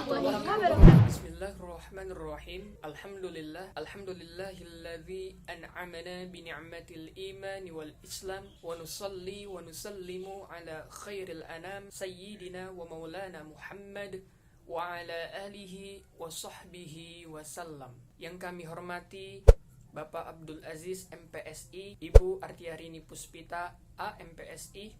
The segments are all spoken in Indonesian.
warahmatullahi wabarakatuh. Bismillahirrahmanirrahim. Alhamdulillahilladzi an'amana bi ni'matil iman wal islam wa nusalli wa nusallimu ala khairil anam sayyidina wa maulana Muhammad wa ala alihi wa sahbihi wa sallam. Yang kami hormati Bapak Abdul Aziz MPSI, Ibu Artiarini Puspita A MPSI,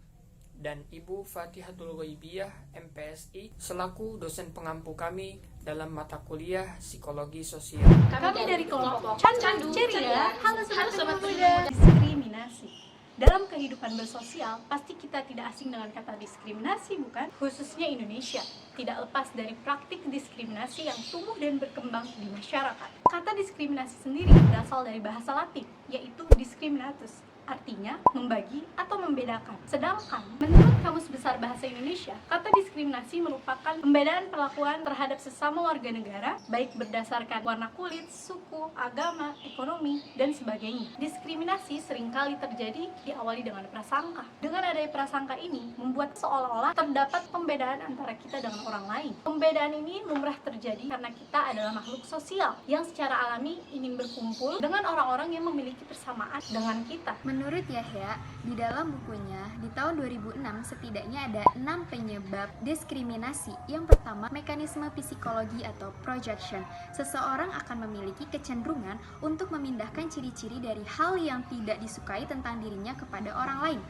dan Ibu Fatihatul Ghaibiyah MPSI selaku dosen pengampu kami dalam mata kuliah Psikologi Sosial. Kami dari kelompok Candu Ceria. Halo sobat muda. Diskriminasi. Dalam kehidupan bersosial, pasti kita tidak asing dengan kata diskriminasi, bukan? Khususnya Indonesia, tidak lepas dari praktik diskriminasi yang tumbuh dan berkembang di masyarakat. Kata diskriminasi sendiri berasal dari bahasa Latin, yaitu discriminatus, artinya membagi atau membedakan. Sedangkan menurut Kamus Besar Bahasa Indonesia, kata diskriminasi merupakan pembedaan perlakuan terhadap sesama warga negara, baik berdasarkan warna kulit, suku, agama, ekonomi, dan sebagainya. Diskriminasi seringkali terjadi diawali dengan prasangka. Dengan adanya prasangka ini membuat seolah-olah terdapat pembedaan antara kita dengan orang lain. Pembedaan ini lumrah terjadi karena kita adalah makhluk sosial yang secara alami ingin berkumpul dengan orang-orang yang memiliki persamaan dengan kita. Menurut Yahya, di dalam bukunya, di tahun 2006 setidaknya ada 6 penyebab diskriminasi. Yang pertama, mekanisme psikologi atau projection. Seseorang akan memiliki kecenderungan untuk memindahkan ciri-ciri dari hal yang tidak disukai tentang dirinya kepada orang lain.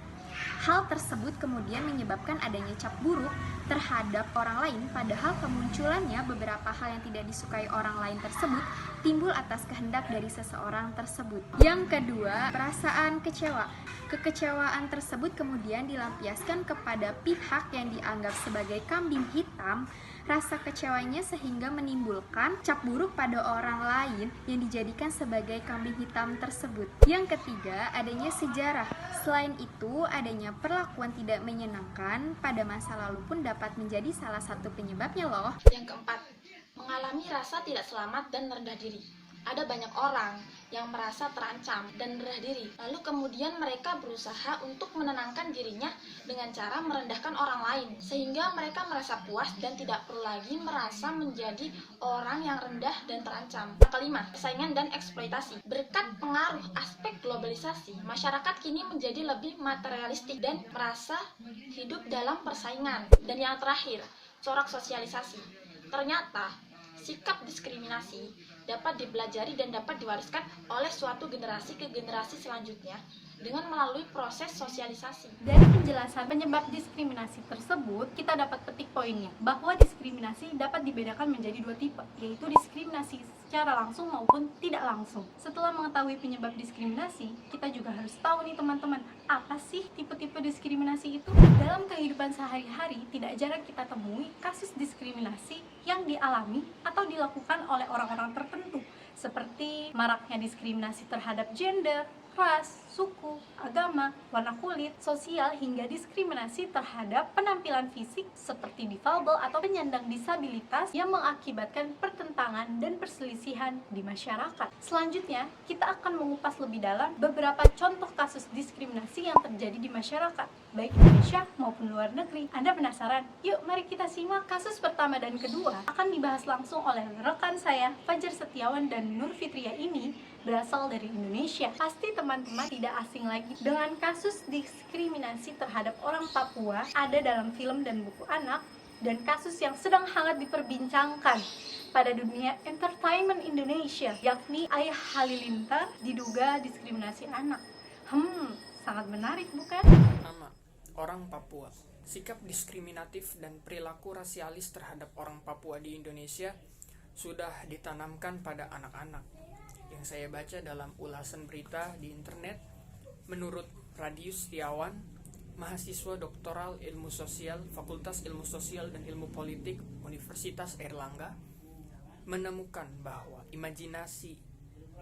Hal tersebut kemudian menyebabkan adanya cap buruk terhadap orang lain, padahal kemunculannya beberapa hal yang tidak disukai orang lain tersebut timbul atas kehendak dari seseorang tersebut. Yang kedua, perasaan kecewa. Kekecewaan tersebut kemudian dilampiaskan kepada pihak yang dianggap sebagai kambing hitam. Rasa kecewanya sehingga menimbulkan cap buruk pada orang lain yang dijadikan sebagai kambing hitam tersebut. Yang ketiga, adanya sejarah. Selain itu, adanya perlakuan tidak menyenangkan pada masa lalu pun dapat menjadi salah satu penyebabnya loh. Yang keempat, mengalami rasa tidak selamat dan rendah diri. Ada banyak orang yang merasa terancam dan rendah diri, lalu kemudian mereka berusaha untuk menenangkan dirinya dengan cara merendahkan orang lain, sehingga mereka merasa puas dan tidak perlu lagi merasa menjadi orang yang rendah dan terancam. Yang kelima, persaingan dan eksploitasi. Berkat pengaruh aspek globalisasi, masyarakat kini menjadi lebih materialistik dan merasa hidup dalam persaingan. Dan yang terakhir, corak sosialisasi. Ternyata sikap diskriminasi dapat dipelajari dan dapat diwariskan oleh suatu generasi ke generasi selanjutnya dengan melalui proses sosialisasi. Dari penjelasan penyebab diskriminasi tersebut, kita dapat petik poinnya bahwa diskriminasi dapat dibedakan menjadi dua tipe, yaitu diskriminasi secara langsung maupun tidak langsung. Setelah mengetahui penyebab diskriminasi, kita juga harus tahu nih teman-teman, apa sih tipe-tipe diskriminasi itu? Dalam kehidupan sehari-hari, tidak jarang kita temui kasus diskriminasi yang dialami atau dilakukan oleh orang-orang tertentu, seperti maraknya diskriminasi terhadap gender, ras, suku, agama, warna kulit, sosial, hingga diskriminasi terhadap penampilan fisik seperti difabel atau penyandang disabilitas yang mengakibatkan pertentangan dan perselisihan di masyarakat. Selanjutnya, kita akan mengupas lebih dalam beberapa contoh kasus diskriminasi yang terjadi di masyarakat, baik Indonesia maupun luar negeri. Anda penasaran? Yuk, mari kita simak. Kasus pertama dan kedua akan dibahas langsung oleh rekan saya, Fajar Setiawan dan Nur Fitria ini berasal dari Indonesia. Pasti teman-teman tidak asing lagi dengan kasus diskriminasi terhadap orang Papua ada dalam film dan buku anak, dan kasus yang sedang hangat diperbincangkan pada dunia entertainment Indonesia, yakni Ayah Halilintar diduga diskriminasi anak. Sangat menarik bukan? Nama orang Papua. Sikap diskriminatif dan perilaku rasialis terhadap orang Papua di Indonesia sudah ditanamkan pada anak-anak. Yang saya baca dalam ulasan berita di internet, menurut Radius Setiawan, mahasiswa doktoral ilmu sosial Fakultas Ilmu Sosial dan Ilmu Politik Universitas Airlangga, menemukan bahwa imajinasi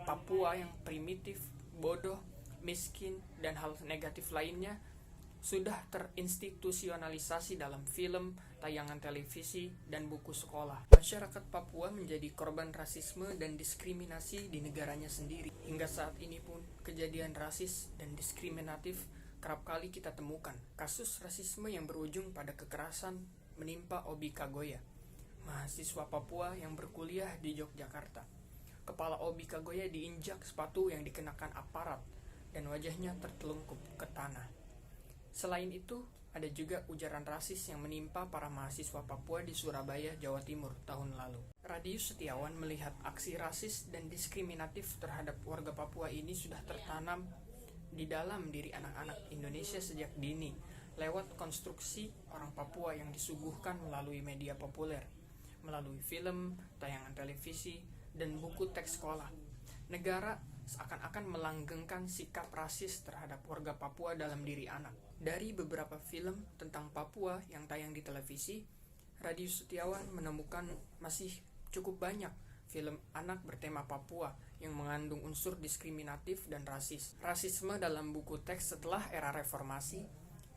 Papua yang primitif, bodoh, miskin, dan hal negatif lainnya sudah terinstitusionalisasi dalam film, tayangan televisi, dan buku sekolah. Masyarakat Papua menjadi korban rasisme dan diskriminasi di negaranya sendiri. Hingga saat ini pun, kejadian rasis dan diskriminatif kerap kali kita temukan. Kasus rasisme yang berujung pada kekerasan menimpa Obi Kagoya, mahasiswa Papua yang berkuliah di Yogyakarta. Kepala Obi Kagoya diinjak sepatu yang dikenakan aparat dan wajahnya tertelungkup ke tanah. Selain itu, ada juga ujaran rasis yang menimpa para mahasiswa Papua di Surabaya, Jawa Timur tahun lalu. Radius Setiawan melihat aksi rasis dan diskriminatif terhadap warga Papua ini sudah tertanam di dalam diri anak-anak Indonesia sejak dini lewat konstruksi orang Papua yang disuguhkan melalui media populer, melalui film, tayangan televisi, dan buku teks sekolah. Negara seakan-akan melanggengkan sikap rasis terhadap warga Papua dalam diri anak. Dari beberapa film tentang Papua yang tayang di televisi, Radius Setiawan menemukan masih cukup banyak film anak bertema Papua yang mengandung unsur diskriminatif dan rasis. Rasisme dalam buku teks setelah era reformasi,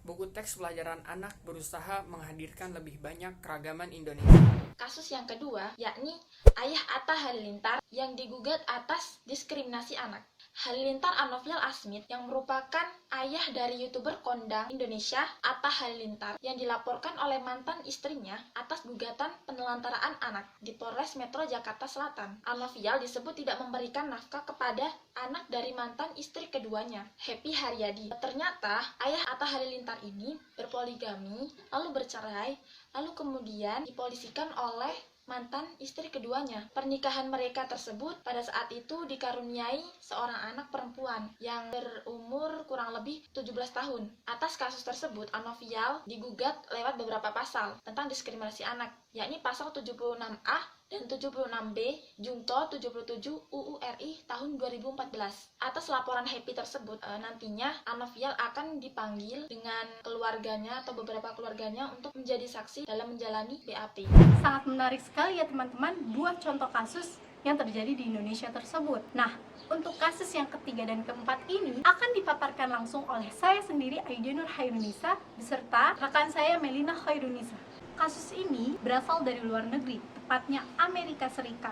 buku teks pelajaran anak berusaha menghadirkan lebih banyak keragaman Indonesia. Kasus yang kedua, yakni Ayah Atta Halilintar yang digugat atas diskriminasi anak. Halilintar Anovial Asmit yang merupakan ayah dari YouTuber kondang Indonesia Atta Halilintar yang dilaporkan oleh mantan istrinya atas gugatan penelantaraan anak di Polres Metro Jakarta Selatan. Anovial disebut tidak memberikan nafkah kepada anak dari mantan istri keduanya, Happy Haryadi. Ternyata ayah Atta Halilintar ini berpoligami, lalu bercerai, lalu kemudian dipolisikan oleh mantan istri keduanya. Pernikahan mereka tersebut pada saat itu dikaruniai seorang anak perempuan yang berumur kurang lebih 17 tahun. Atas kasus tersebut, Anovial digugat lewat beberapa pasal tentang diskriminasi anak, yakni pasal 76A dan 76B Junto 77 UU RI tahun 2014. Atas laporan Happy tersebut, nantinya Anovial akan dipanggil dengan keluarganya atau beberapa keluarganya untuk menjadi saksi dalam menjalani BAP. Sangat menarik sekali ya teman-teman, dua contoh kasus yang terjadi di Indonesia tersebut. Nah, untuk kasus yang ketiga dan keempat ini akan dipaparkan langsung oleh saya sendiri, Aida Nur Khairunisa, beserta rekan saya Melina Khairunisa. Kasus ini berasal dari luar negeri, tepatnya Amerika Serikat.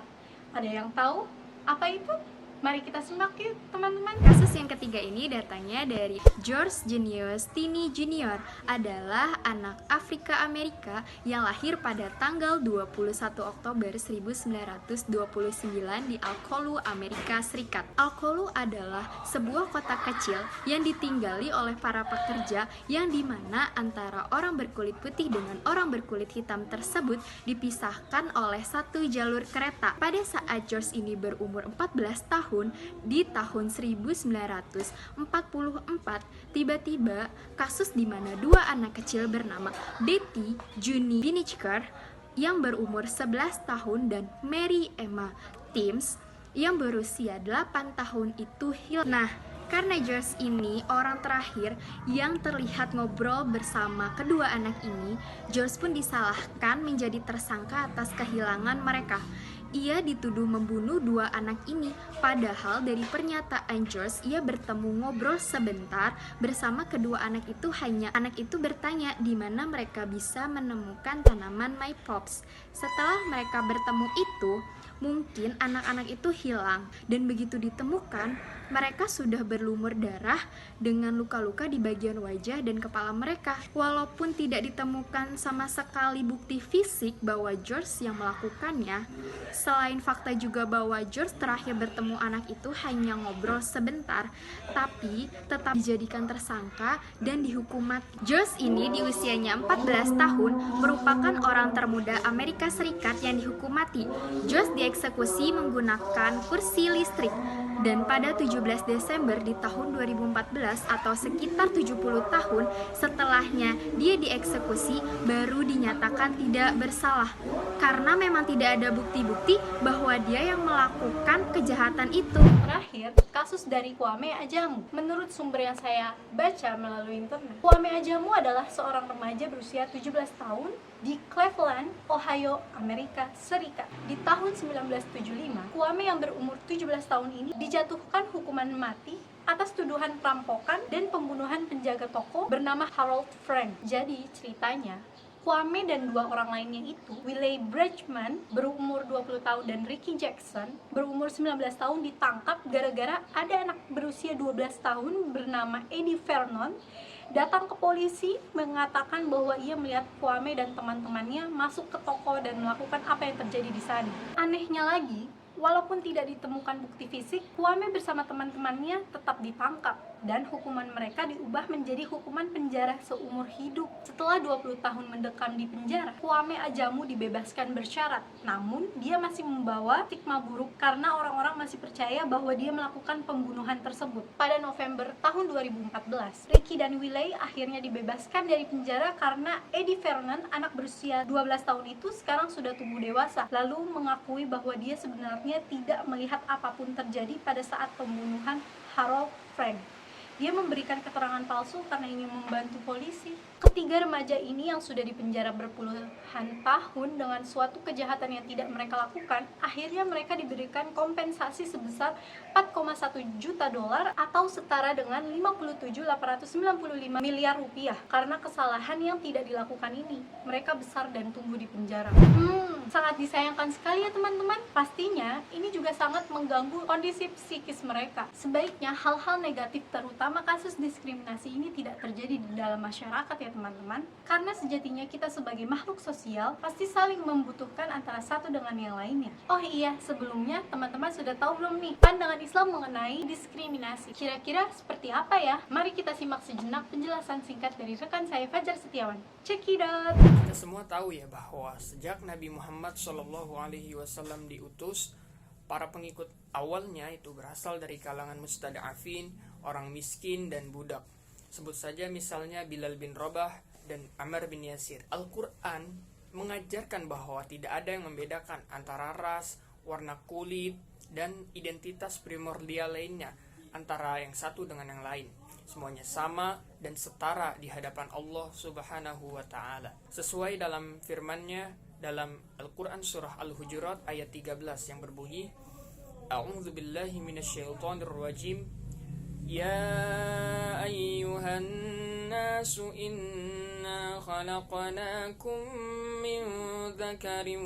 Ada yang tahu apa itu? Mari kita simak yuk teman-teman. Kasus yang ketiga ini datangnya dari George Junius Tini Jr. adalah anak Afrika Amerika yang lahir pada tanggal 21 Oktober 1929 di Alcolu, Amerika Serikat. Alcolu adalah sebuah kota kecil yang ditinggali oleh para pekerja yang dimana antara orang berkulit putih dengan orang berkulit hitam tersebut dipisahkan oleh satu jalur kereta. Pada saat George ini berumur 14 tahun, di tahun 1944, tiba-tiba kasus di mana dua anak kecil bernama Betty Juni Winichker yang berumur 11 tahun dan Mary Emma Timms yang berusia 8 tahun itu hilang. Nah, karena George ini orang terakhir yang terlihat ngobrol bersama kedua anak ini, George pun disalahkan menjadi tersangka atas kehilangan mereka. Ia dituduh membunuh dua anak ini, padahal dari pernyataan George, ia bertemu ngobrol sebentar bersama kedua anak itu. Hanya anak itu bertanya di mana mereka bisa menemukan tanaman My Pops. Setelah mereka bertemu itu, mungkin anak-anak itu hilang, dan begitu ditemukan, mereka sudah berlumur darah dengan luka-luka di bagian wajah dan kepala mereka. Walaupun tidak ditemukan sama sekali bukti fisik bahwa George yang melakukannya, selain fakta juga bahwa George terakhir bertemu anak itu hanya ngobrol sebentar, tapi tetap dijadikan tersangka dan dihukum mati. George ini di usianya 14 tahun merupakan orang termuda Amerika Serikat yang dihukum mati. George dieksekusi menggunakan kursi listrik, dan pada 17 Desember di tahun 2014 atau sekitar 70 tahun setelahnya dia dieksekusi, baru dinyatakan tidak bersalah karena memang tidak ada bukti-bukti bahwa dia yang melakukan kejahatan itu. Terakhir, kasus dari Kwame Ajamu. Menurut sumber yang saya baca melalui internet, Kwame Ajamu adalah seorang remaja berusia 17 tahun di Cleveland, Ohio, Amerika Serikat. Di tahun 1975, Kwame yang berumur 17 tahun ini dijatuhkan hukuman mati atas tuduhan perampokan dan pembunuhan penjaga toko bernama Harold Frank. Jadi ceritanya, Kwame dan dua orang lainnya itu, Willie Bridgman berumur 20 tahun dan Ricky Jackson berumur 19 tahun ditangkap gara-gara ada anak berusia 12 tahun bernama Eddie Vernon datang ke polisi mengatakan bahwa ia melihat Kwame dan teman-temannya masuk ke toko dan melakukan apa yang terjadi di sana. Anehnya lagi, walaupun tidak ditemukan bukti fisik, Kwame bersama teman-temannya tetap ditangkap dan hukuman mereka diubah menjadi hukuman penjara seumur hidup. Setelah 20 tahun mendekam di penjara, Kwame Ajamu dibebaskan bersyarat. Namun, dia masih membawa stigma buruk karena orang-orang masih percaya bahwa dia melakukan pembunuhan tersebut. Pada November tahun 2014, Ricky dan Willey akhirnya dibebaskan dari penjara karena Eddie Vernon, anak berusia 12 tahun itu sekarang sudah tumbuh dewasa, lalu mengakui bahwa dia sebenarnya tidak melihat apapun terjadi pada saat pembunuhan Harold Frank. Dia memberikan keterangan palsu karena ingin membantu polisi. Ketiga remaja ini yang sudah dipenjara berpuluhan tahun dengan suatu kejahatan yang tidak mereka lakukan, akhirnya mereka diberikan kompensasi sebesar 4,1 juta dolar atau setara dengan 57.895 miliar rupiah karena kesalahan yang tidak dilakukan ini. Mereka besar dan tumbuh di penjara. Sangat disayangkan sekali ya teman-teman. Pastinya ini juga sangat mengganggu kondisi psikis mereka. Sebaiknya hal-hal negatif terutama kasus diskriminasi ini tidak terjadi di dalam masyarakat ya teman-teman. Karena sejatinya kita sebagai makhluk sosial pasti saling membutuhkan antara satu dengan yang lainnya. Oh iya, sebelumnya teman-teman sudah tahu belum nih pandangan Islam mengenai diskriminasi? Kira-kira seperti apa ya? Mari kita simak sejenak penjelasan singkat dari rekan saya Fajar Setiawan. Check it out! Kita semua tahu ya bahwa sejak Nabi Muhammad SAW diutus, para pengikut awalnya itu berasal dari kalangan mustada'afin, orang miskin dan budak. Sebut saja misalnya Bilal bin Rabah dan Ammar bin Yasir. Al-Quran mengajarkan bahwa tidak ada yang membedakan antara ras, warna kulit, dan identitas primordial lainnya antara yang satu dengan yang lain. Semuanya sama dan setara di hadapan Allah Subhanahu wa Ta'ala. Sesuai dalam firman-Nya dalam Al-Quran surah Al-Hujurat ayat 13 yang berbunyi, A'udzu billahi minasyaitonir rajim. Ya ayyuhan nasu inna khalaqnakum min dzakarin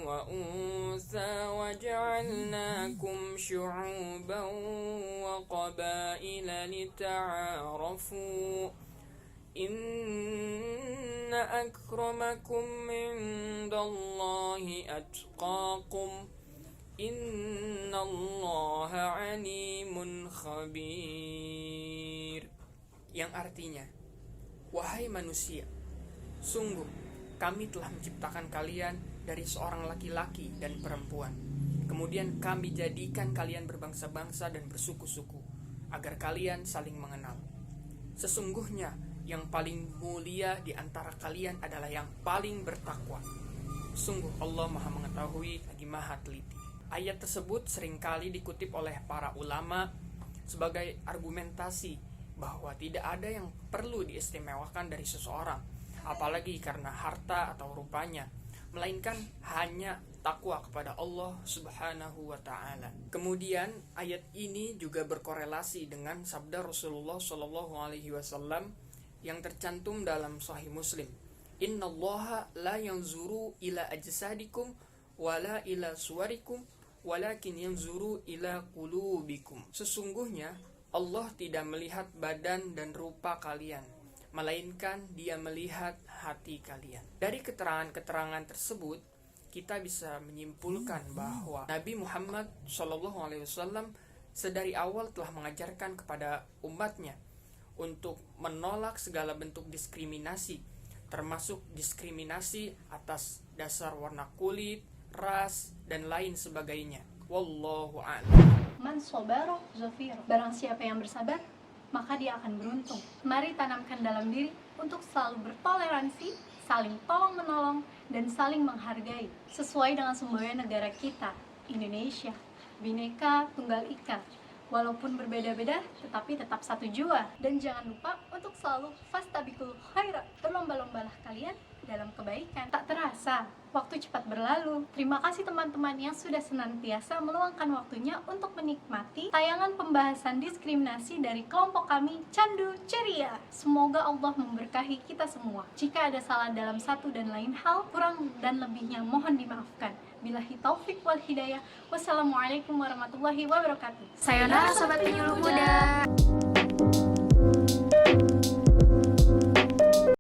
wa untha wa ja'alnakum syu'uban wa qabaila lita'arafu. Inna akramakum indallahi atqakum. Innallaha alimun khabir. Yang artinya, wahai manusia, sungguh kami telah menciptakan kalian dari seorang laki-laki dan perempuan. Kemudian kami jadikan kalian berbangsa-bangsa dan bersuku-suku, agar kalian saling mengenal. Sesungguhnya yang paling mulia di antara kalian adalah yang paling bertakwa. Sungguh Allah Maha Mengetahui lagi Maha Teliti. Ayat tersebut seringkali dikutip oleh para ulama sebagai argumentasi bahwa tidak ada yang perlu diistimewakan dari seseorang, apalagi karena harta atau rupanya, melainkan hanya takwa kepada Allah Subhanahu wa Ta'ala. Kemudian ayat ini juga berkorelasi dengan sabda Rasulullah SAW yang tercantum dalam Sahih Muslim. Innallaha la yanzuru ila ajsadikum wala ila suwarikum walakin yanzuru ila qulubikum. Sesungguhnya Allah tidak melihat badan dan rupa kalian, melainkan Dia melihat hati kalian. Dari keterangan-keterangan tersebut, kita bisa menyimpulkan bahwa Nabi Muhammad SAW sedari awal telah mengajarkan kepada umatnya untuk menolak segala bentuk diskriminasi, termasuk diskriminasi atas dasar warna kulit, ras, dan lain sebagainya. Wallahu a'lam. Man sabara zafir. Barang siapa yang bersabar, maka dia akan beruntung. Mari tanamkan dalam diri untuk selalu bertoleransi, saling tolong-menolong, dan saling menghargai sesuai dengan semboyan negara kita, Indonesia, Bhinneka Tunggal Ika. Walaupun berbeda-beda, tetapi tetap satu jua. Dan jangan lupa untuk selalu fastabiqul khairat. Berlomba-lombalah kalian dalam kebaikan. Tak terasa, waktu cepat berlalu. Terima kasih teman-teman yang sudah senantiasa meluangkan waktunya untuk menikmati tayangan pembahasan diskriminasi dari kelompok kami, Candu Ceria. Semoga Allah memberkahi kita semua. Jika ada salah dalam satu dan lain hal, kurang dan lebihnya mohon dimaafkan. Billahi taufik wal hidayah. Wassalamualaikum warahmatullahi wabarakatuh. Sayonara sobat penyuluh muda.